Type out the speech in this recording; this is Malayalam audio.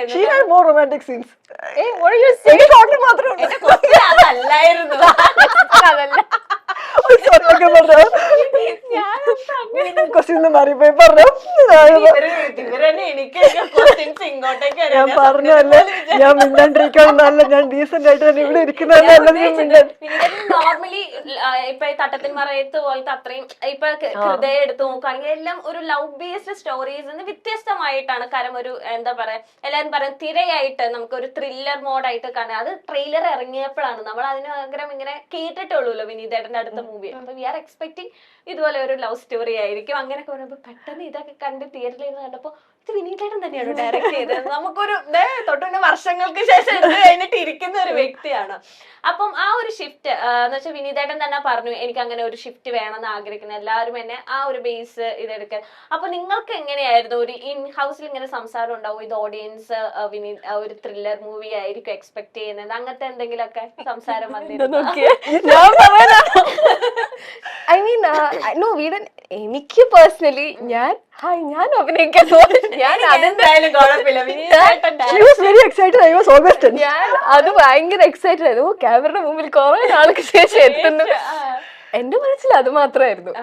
She had more romantic scenes. Hey, what are you saying? Total മാത്രമേ അതല്ലായിരുന്നു. അതല്ല. ക്വസ്റ്റ്യൻ മാറിപ്പോയി പറഞ്ഞു. ഇവരെന്നെ എനിക്ക് ക്വസ്റ്റ്യൻസ് ഇങ്ങോട്ടേക്ക് ഞാൻ പറഞ്ഞല്ലേ, ഞാൻ മിണ്ടാണ്ടിരിക്കണമെന്നല്ല, ഞാൻ ഡീസന്റ് ആയിട്ട് തന്നെ ഇവിടെ ഇരിക്കുന്നതല്ല. നോർമലി ഇപ്പൊ തട്ടത്തിൻ മറയത്ത് പോലത്തെ അത്രയും ഇപ്പൊ ഹൃദയം എടുത്ത് നോക്കുകയാണെങ്കിൽ എല്ലാം ഒരു ലവ് ബേസ്ഡ് സ്റ്റോറീസ് വ്യത്യസ്തമായിട്ടാണ്. കാരണം ഒരു എന്താ പറയാ, എല്ലാരും പറയാം തിരയായിട്ട് നമുക്ക് ഒരു ത്രില്ലർ മോഡായിട്ട് കാണാം. അത് ട്രെയിലർ ഇറങ്ങിയപ്പോഴാണ് നമ്മൾ അതിന് പകരം ഇങ്ങനെ കേട്ടിട്ടുള്ളൂല്ലോ വിനീതേട്ടന്റെ അടുത്ത മൂവി. അപ്പൊ വി ആർ എക്സ്പെക്ടിങ് ഇതുപോലെ ഒരു ലവ് സ്റ്റോറി ആയിരിക്കും. അങ്ങനെയൊക്കെ പറയുമ്പോ പെട്ടെന്ന് ഇതൊക്കെ കണ്ട് തിയേറ്ററിൽ ഇരുന്ന് കണ്ടപ്പോ ഇത് വിനീതേട്ടൻ തന്നെയാണ് ഡയറക്ട് ചെയ്തത്. നമുക്കൊരു തൊട്ടുപിന്നെ വർഷങ്ങൾക്ക് ശേഷം എടുത്ത് കഴിഞ്ഞിട്ട് ഇരിക്കുന്ന ഒരു വ്യക്തിയാണ്. അപ്പം ആ ഒരു ഷിഫ്റ്റ് എന്ന് വെച്ചാൽ വിനീതേട്ടൻ തന്നെ പറഞ്ഞു എനിക്ക് അങ്ങനെ ഒരു ഷിഫ്റ്റ് വേണമെന്ന് ആഗ്രഹിക്കുന്നു, എല്ലാവരും എന്നെ ആ ഒരു ബേസ് ഇതെടുക്കാൻ. അപ്പൊ നിങ്ങൾക്ക് എങ്ങനെയായിരുന്നു ഒരു ഇൻ ഹൗസിൽ ഇങ്ങനെ സംസാരം ഉണ്ടാവും, ഇത് ഓഡിയൻസ് ഒരു ത്രില്ലർ മൂവി ആയിരിക്കും എക്സ്പെക്ട് ചെയ്യുന്നത്, അങ്ങനത്തെ എന്തെങ്കിലുമൊക്കെ സംസാരം വന്നിരുന്നു? ഐ മീൻ നോ വീടൻ എനിക്ക് പേഴ്സണലി ഞാൻ അഭിനയിക്കാൻ ഞാൻ അതെന്തായാലും കുഴപ്പമില്ല. ഞാൻ അത് ഭയങ്കര എക്സൈറ്റഡ് ആയിരുന്നു. ക്യാമറയുടെ മുമ്പിൽ കുറെ നാൾക്ക് ശേഷം എത്തുന്നു. എന്റെ മനസ്സിൽ അത് മാത്രമായിരുന്നു.